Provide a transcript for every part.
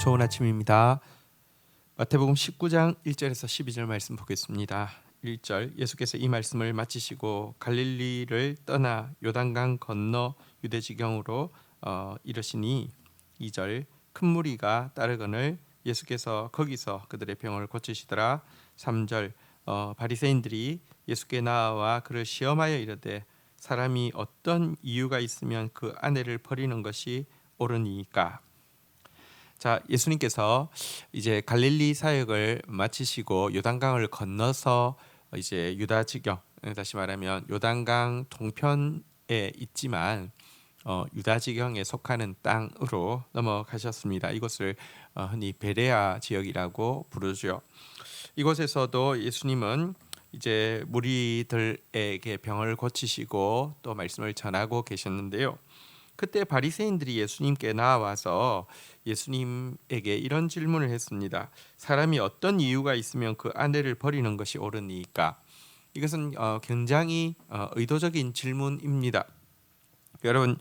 좋은 아침입니다. 마태복음 19장 1절에서 12절 말씀 보겠습니다. 1절 예수께서 이 말씀을 마치시고 갈릴리를 떠나 요단강 건너 유대 지경으로 이르시니 2절 큰 무리가 따르거늘 예수께서 거기서 그들의 병을 고치시더라. 3절 바리새인들이 예수께 나와 그를 시험하여 이르되 사람이 어떤 이유가 있으면 그 아내를 버리는 것이 옳으니까. 자, 예수님께서 이제 갈릴리 사역을 마치시고 요단강을 건너서 이제 유다 지경, 다시 말하면 요단강 동편에 있지만 유다 지경에 속하는 땅으로 넘어가셨습니다. 이곳을 흔히 베레아 지역이라고 부르죠. 이곳에서도 예수님은 이제 무리들에게 병을 고치시고 또 말씀을 전하고 계셨는데요. 그때 바리새인들이 예수님께 나와서 예수님에게 이런 질문을 했습니다. 사람이 어떤 이유가 있으면 그 아내를 버리는 것이 옳으니까? 이것은 굉장히 의도적인 질문입니다. 여러분,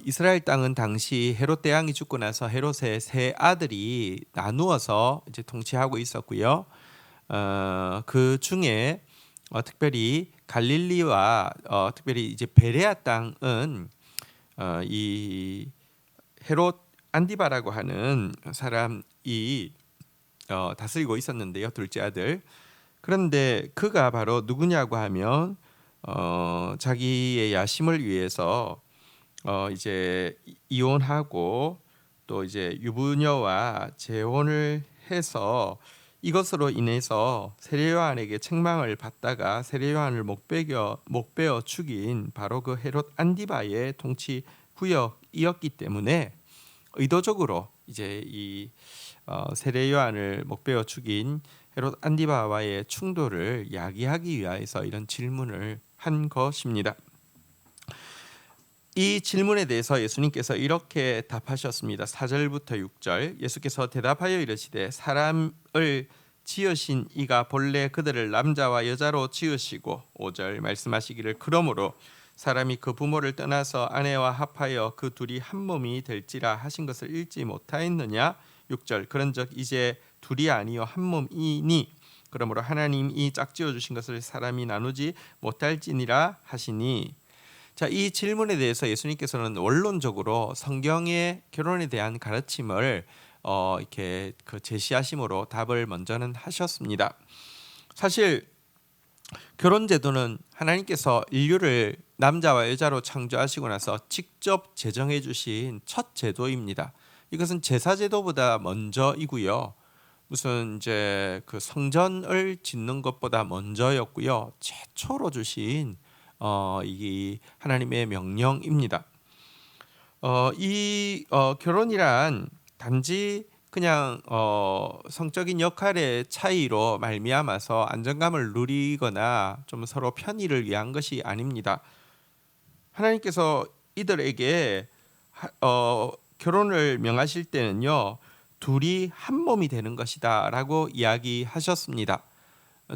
이스라엘 땅은 당시 헤롯 대왕이 죽고 나서 헤롯의 세 아들이 나누어서 이제 통치하고 있었고요. 그 중에 특별히 갈릴리와 특별히 이제 베레아 땅은 이 헤롯 안디바라고 하는 사람이 다스리고 있었는데요, 둘째 아들. 그런데 그가 바로 누구냐고 하면 자기의 야심을 위해서 이제 이혼하고 또 이제 유부녀와 재혼을 해서 이것으로 인해서 세례요한에게 책망을 받다가 세례요한을 목베어 죽인 바로 그 헤롯 안디바의 통치 구역이었기 때문에 의도적으로 이제 이 세례요한을 목베어 죽인 헤롯 안디바와의 충돌을 야기하기 위해서 이런 질문을 한 것입니다. 이 질문에 대해서 예수님께서 이렇게 답하셨습니다. 4절부터 6절 예수께서 대답하여 이르시되 사람을 지으신 이가 본래 그들을 남자와 여자로 지으시고 5절 말씀하시기를 그러므로 사람이 그 부모를 떠나서 아내와 합하여 그 둘이 한 몸이 될지라 하신 것을 읽지 못하였느냐. 6절 그런즉 이제 둘이 아니요 한 몸이니 그러므로 하나님이 짝지어 주신 것을 사람이 나누지 못할지니라 하시니. 자, 이 질문에 대해서 예수님께서는 원론적으로 성경의 결혼에 대한 가르침을 이렇게 그 제시하심으로 답을 먼저는 하셨습니다. 사실 결혼 제도는 하나님께서 인류를 남자와 여자로 창조하시고 나서 직접 제정해 주신 첫 제도입니다. 이것은 제사 제도보다 먼저이고요. 무슨 이제 그 성전을 짓는 것보다 먼저였고요. 최초로 주신 이 하나님의 명령입니다. 이 결혼이란 단지 그냥 성적인 역할의 차이로 말미암아서 안정감을 누리거나 좀 서로 편의를 위한 것이 아닙니다. 하나님께서 이들에게 결혼을 명하실 때는요, 둘이 한 몸이 되는 것이다라고 이야기하셨습니다.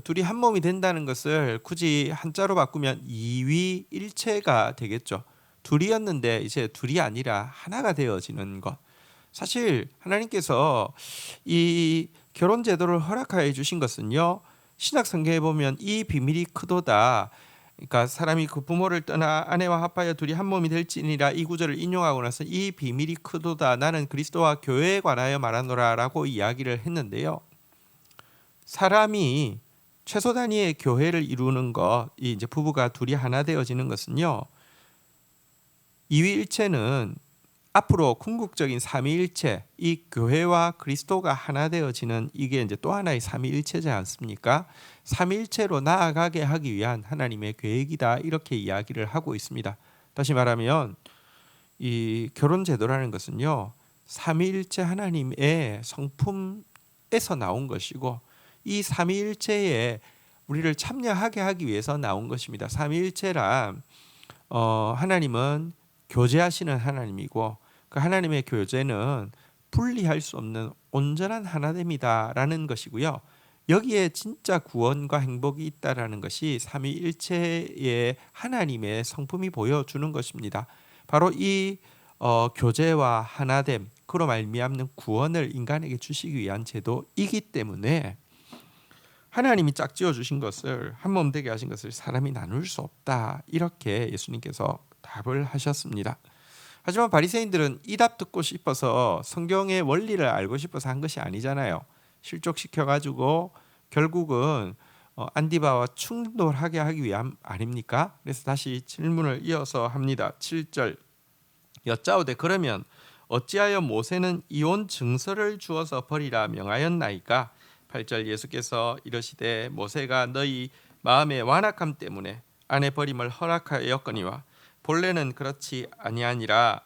둘이 한 몸이 된다는 것을 굳이 한자로 바꾸면 이위일체가 되겠죠. 둘이었는데 이제 둘이 아니라 하나가 되어지는 것. 사실 하나님께서 이 결혼 제도를 허락하여 주신 것은요, 신약 성경에 보면 이 비밀이 크도다. 그러니까 사람이 그 부모를 떠나 아내와 합하여 둘이 한 몸이 될지니라 이 구절을 인용하고 나서 이 비밀이 크도다. 나는 그리스도와 교회에 관하여 말하노라라고 이야기를 했는데요. 사람이 최소 단위의 교회를 이루는 것, 이 이제 부부가 둘이 하나 되어지는 것은요, 이위일체는 앞으로 궁극적인 삼위일체, 이 교회와 그리스도가 하나 되어지는 이게 이제 또 하나의 삼위일체지 않습니까? 삼위일체로 나아가게 하기 위한 하나님의 계획이다, 이렇게 이야기를 하고 있습니다. 다시 말하면 이 결혼 제도라는 것은요, 삼위일체 하나님의 성품에서 나온 것이고 이 삼위일체에 우리를 참여하게 하기 위해서 나온 것입니다. 삼위일체란 하나님은 교제하시는 하나님이고 그 하나님의 교제는 분리할 수 없는 온전한 하나됨이다라는 것이고요. 여기에 진짜 구원과 행복이 있다라는 것이 삼위일체의 하나님의 성품이 보여주는 것입니다. 바로 이 교제와 하나됨, 그로 말미암는 구원을 인간에게 주시기 위한 제도이기 때문에 하나님이 짝지어 주신 것을 한 몸 되게 하신 것을 사람이 나눌 수 없다. 이렇게 예수님께서 답을 하셨습니다. 하지만 바리새인들은 이 답 듣고 싶어서 성경의 원리를 알고 싶어서 한 것이 아니잖아요. 실족시켜 가지고 결국은 안디바와 충돌하게 하기 위함 아닙니까? 그래서 다시 질문을 이어서 합니다. 7절 여짜오되 그러면 어찌하여 모세는 이혼 증서를 주어서 버리라 명하였나이까? 8절 예수께서 이르시되 모세가 너희 마음의 완악함 때문에 아내 버림을 허락하였거니와 본래는 그렇지 아니하니라.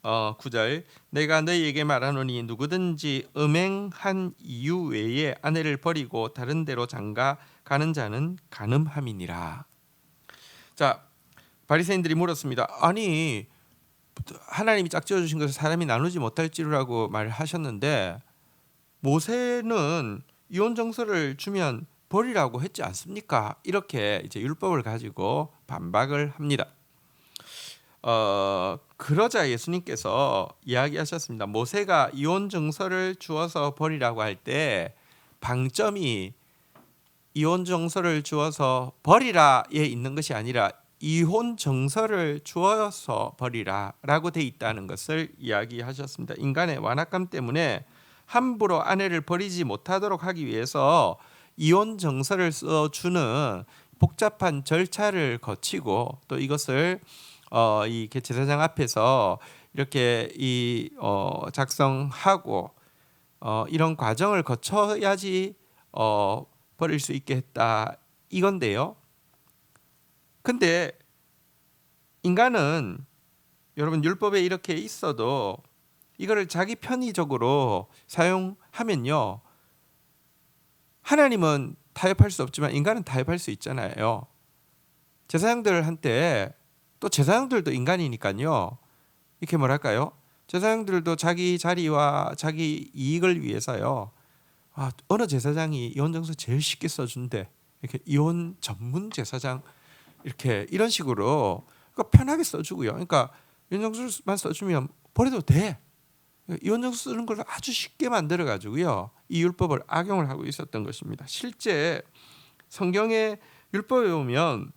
9절 내가 너희에게 말하노니 누구든지 음행한 이유 외에 아내를 버리고 다른 데로 장가 가는 자는 간음함이니라. 자, 바리새인들이 물었습니다. 아니 하나님이 짝지어 주신 것을 사람이 나누지 못할지라고 말하셨는데 모세는 이혼 정서를 주면 버리라고 했지 않습니까? 이렇게 이제 율법을 가지고 반박을 합니다. 그러자 예수님께서 이야기하셨습니다. 모세가 이혼 정서를 주어서 버리라고 할 때 방점이 이혼 정서를 주어서 버리라에 있는 것이 아니라 이혼 정서를 주어서 버리라라고 돼 있다는 것을 이야기하셨습니다. 인간의 완악함 때문에 함부로 아내를 버리지 못하도록 하기 위해서 이혼 정서를 써주는 복잡한 절차를 거치고 또 이것을 이 제사장 앞에서 이렇게 작성하고 이런 과정을 거쳐야지 버릴 수 있게 했다 이건데요. 근데 인간은 여러분 율법에 이렇게 있어도 이거를 자기 편의적으로 사용하면요. 하나님은 타협할 수 없지만 인간은 타협할 수 있잖아요. 제사장들한테 또 제사장들도 인간이니까요. 이렇게 뭐랄까요? 제사장들도 자기 자리와 자기 이익을 위해서요. 어느 제사장이 이혼 정서 제일 쉽게 써준대. 이렇게 이혼 전문 제사장 이렇게 이런 식으로 그러니까 편하게 써주고요. 그러니까 이혼 정서만 써주면 버려도 돼. 이혼 정서 쓰는 걸 아주 쉽게 만들어 가지고요. 이 율법을 악용을 하고 있었던 것입니다. 실제 성경의 율법에 보면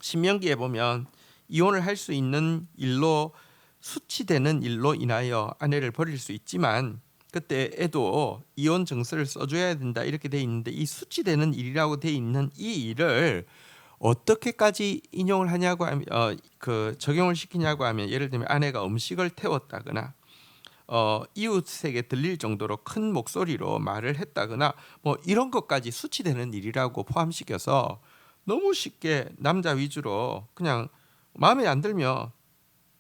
신명기에 보면 이혼을 할 수 있는 일로 수치되는 일로 인하여 아내를 버릴 수 있지만 그때에도 이혼 증서를 써줘야 된다 이렇게 돼 있는데 이 수치되는 일이라고 돼 있는 이 일을 어떻게까지 인용을 하냐고 하면 적용을 시키냐고 하면 예를 들면 아내가 음식을 태웠다거나 이웃에게 들릴 정도로 큰 목소리로 말을 했다거나 뭐 이런 것까지 수치되는 일이라고 포함시켜서 너무 쉽게 남자 위주로 그냥 마음에 안 들면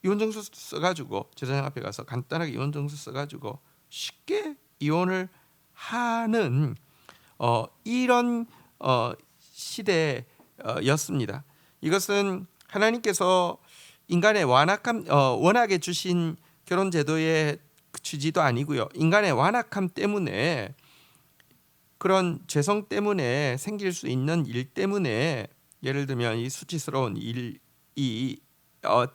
이혼정서 써가지고 제사장 앞에 가서 간단하게 이혼정서 써가지고 쉽게 이혼을 하는 이런 시대였습니다. 이것은 하나님께서 인간의 완악함 원하게 주신 결혼 제도의 취지도 아니고요. 인간의 완악함 때문에 그런 죄성 때문에 생길 수 있는 일 때문에 예를 들면 이 수치스러운 일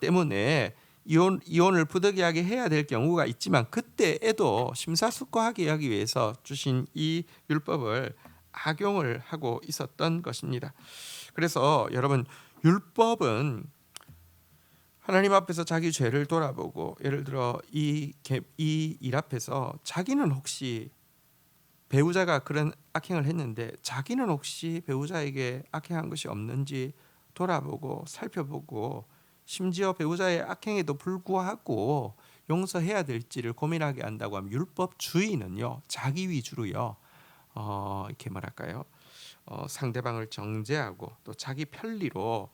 때문에 이혼을 부득이하게 해야 될 경우가 있지만 그때에도 심사숙고하게 하기 위해서 주신 이 율법을 악용을 하고 있었던 것입니다. 그래서 여러분 율법은 하나님 앞에서 자기 죄를 돌아보고 예를 들어 이 일 앞에서 자기는 혹시 배우자가 그런 악행을 했는데 자기는 혹시 배우자에게 악행한 것이 없는지 돌아보고 살펴보고 심지어 배우자의 악행에도 불구하고 용서해야 될지를 고민하게 한다고 하면 율법주의는요 자기 위주로요 이렇게 말할까요 상대방을 정죄하고 또 자기 편리로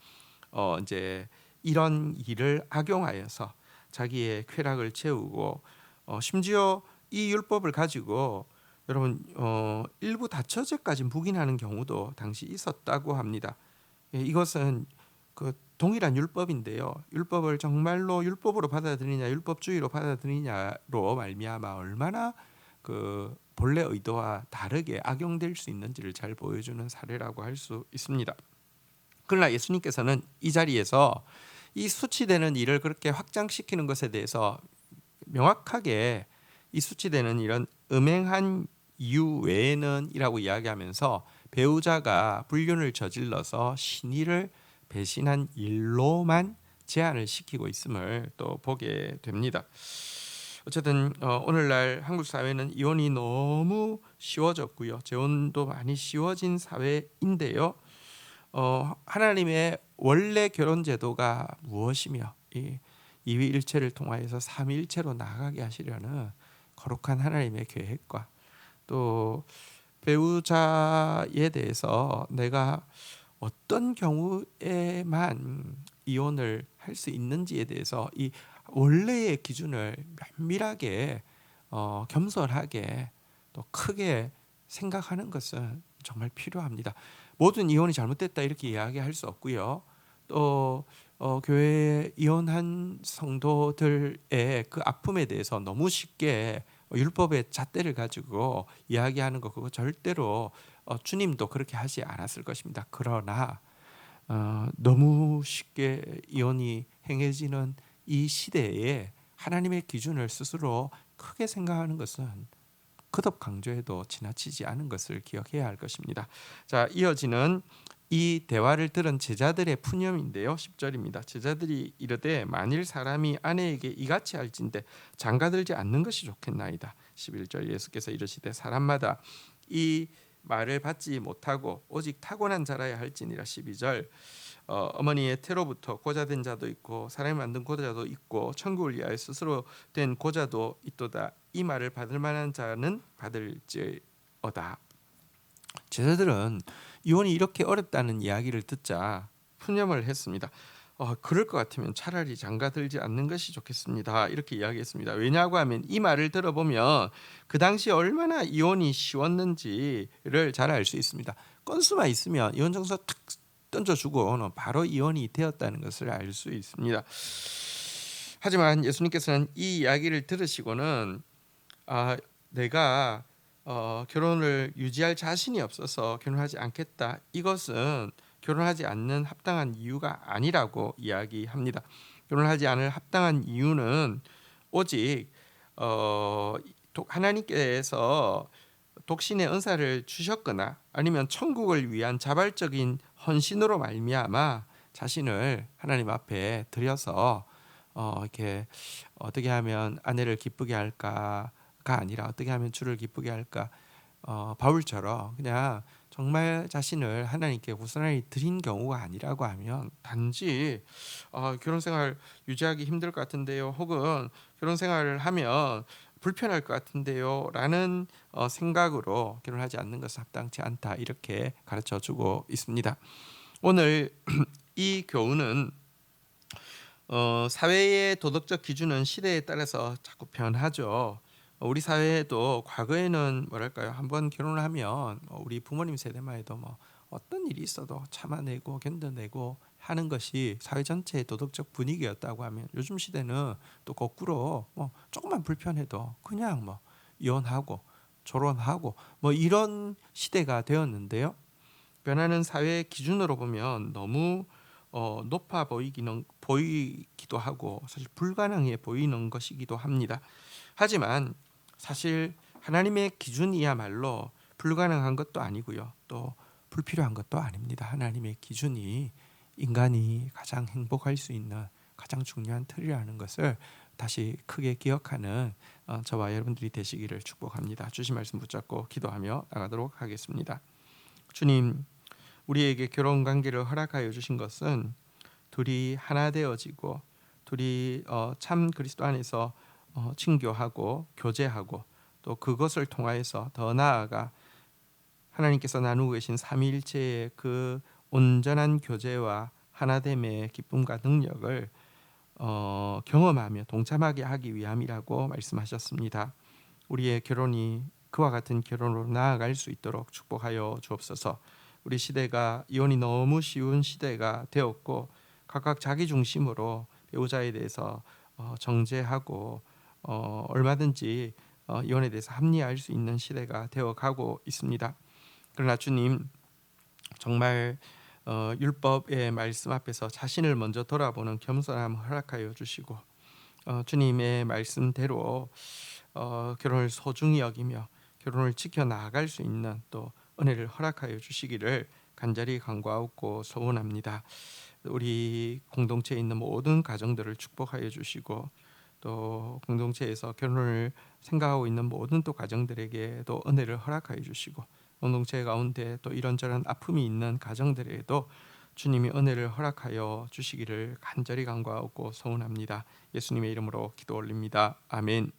이제 이런 일을 악용하여서 자기의 쾌락을 채우고 심지어 이 율법을 가지고 여러분 일부 다처제까지 묵인하는 경우도 당시 있었다고 합니다. 이것은 그 동일한 율법인데요. 율법을 정말로 율법으로 받아들이냐 율법주의로 받아들이냐로 말미암아 얼마나 그 본래 의도와 다르게 악용될 수 있는지를 잘 보여주는 사례라고 할 수 있습니다. 그러나 예수님께서는 이 자리에서 이 수치되는 일을 그렇게 확장시키는 것에 대해서 명확하게 이 수치되는 이런 음행한 이유 외에는 이라고 이야기하면서 배우자가 불륜을 저질러서 신의를 배신한 일로만 제한을 시키고 있음을 또 보게 됩니다. 어쨌든 오늘날 한국 사회는 이혼이 너무 쉬워졌고요. 재혼도 많이 쉬워진 사회인데요. 하나님의 원래 결혼 제도가 무엇이며 이 이위일체를 통하여서 삼위일체로 나아가게 하시려는 거룩한 하나님의 계획과 또 배우자에 대해서 내가 어떤 경우에만 이혼을 할 수 있는지에 대해서 이 원래의 기준을 면밀하게 겸손하게 또 크게 생각하는 것은 정말 필요합니다. 모든 이혼이 잘못됐다 이렇게 이야기할 수 없고요. 또 교회 이혼한 성도들의 그 아픔에 대해서 너무 쉽게 율법의 잣대를 가지고 이야기하는 거 그거 절대로 주님도 그렇게 하지 않았을 것입니다. 그러나 너무 쉽게 이혼이 행해지는 이 시대에 하나님의 기준을 스스로 크게 생각하는 것은 거듭 강조해도 지나치지 않은 것을 기억해야 할 것입니다. 자, 이어지는 이 대화를 들은 제자들의 푸념인데요. 10절입니다. 제자들이 이르되 만일 사람이 아내에게 이같이 할진대 장가들지 않는 것이 좋겠나이다. 11절 예수께서 이르시되 사람마다 이 말을 받지 못하고 오직 타고난 자라야 할지니라. 12절 어머니의 태로부터 고자된 자도 있고 사람이 만든 고자도 있고 천국을 위하여 스스로 된 고자도 있도다. 이 말을 받을 만한 자는 받을지어다. 제자들은 이혼이 이렇게 어렵다는 이야기를 듣자 푸념을 했습니다. 그럴 것 같으면 차라리 장가들지 않는 것이 좋겠습니다. 이렇게 이야기했습니다. 왜냐고 하면 이 말을 들어보면 그 당시 얼마나 이혼이 쉬웠는지를 잘 알 수 있습니다. 건수만 있으면 이혼 청서 탁 던져주고 바로 이혼이 되었다는 것을 알 수 있습니다. 하지만 예수님께서는 이 이야기를 들으시고는 내가 결혼을 유지할 자신이 없어서 결혼하지 않겠다. 이것은 결혼하지 않는 합당한 이유가 아니라고 이야기합니다. 결혼하지 않을 합당한 이유는 오직 하나님께서 독신의 은사를 주셨거나 아니면 천국을 위한 자발적인 헌신으로 말미암아 자신을 하나님 앞에 드려서 이렇게 어떻게 하면 아내를 기쁘게 할까가 아니라 어떻게 하면 주를 기쁘게 할까 바울처럼 그냥 정말 자신을 하나님께 고스란히 드린 경우가 아니라고 하면 단지 결혼 생활 유지하기 힘들 것 같은데요, 혹은 결혼 생활을 하면 불편할 것 같은데요 라는 생각으로 결혼하지 않는 것은 합당치 않다 이렇게 가르쳐주고 있습니다. 오늘 이 교훈은 사회의 도덕적 기준은 시대에 따라서 자꾸 변하죠. 우리 사회에도 과거에는 뭐랄까요, 한번 결혼을 하면 우리 부모님 세대만 해도 뭐 어떤 일이 있어도 참아내고 견뎌내고 하는 것이 사회 전체의 도덕적 분위기였다고 하면 요즘 시대는 또 거꾸로 뭐 조금만 불편해도 그냥 뭐 이혼하고 결혼하고 뭐 이런 시대가 되었는데요. 변하는 사회 기준으로 보면 너무 높아 보이기도 하고 사실 불가능해 보이는 것이기도 합니다. 하지만 사실 하나님의 기준이야말로 불가능한 것도 아니고요, 또 불필요한 것도 아닙니다. 하나님의 기준이 인간이 가장 행복할 수 있는 가장 중요한 틀이라는 것을 다시 크게 기억하는 저와 여러분들이 되시기를 축복합니다. 주신 말씀 붙잡고 기도하며 나가도록 하겠습니다. 주님, 우리에게 결혼 관계를 허락하여 주신 것은 둘이 하나 되어지고 둘이 참 그리스도 안에서 친교하고 교제하고 또 그것을 통하여서 더 나아가 하나님께서 나누고 계신 삼위일체의 그 온전한 교제와 하나됨의 기쁨과 능력을 경험하며 동참하게 하기 위함이라고 말씀하셨습니다. 우리의 결혼이 그와 같은 결혼으로 나아갈 수 있도록 축복하여 주옵소서. 우리 시대가 이혼이 너무 쉬운 시대가 되었고 각각 자기 중심으로 배우자에 대해서 정죄하고 얼마든지 이혼에 대해서 합리화할 수 있는 시대가 되어가고 있습니다. 그러나 주님, 정말 율법의 말씀 앞에서 자신을 먼저 돌아보는 겸손함을 허락하여 주시고 주님의 말씀대로 결혼을 소중히 여기며 결혼을 지켜 나아갈 수 있는 또 은혜를 허락하여 주시기를 간절히 간구하고 소원합니다. 우리 공동체에 있는 모든 가정들을 축복하여 주시고 또 공동체에서 결혼을 생각하고 있는 모든 또 가정들에게도 은혜를 허락하여 주시고 공동체 가운데 또 이런저런 아픔이 있는 가정들에도 주님이 은혜를 허락하여 주시기를 간절히 간구하고 소원합니다. 예수님의 이름으로 기도 올립니다. 아멘.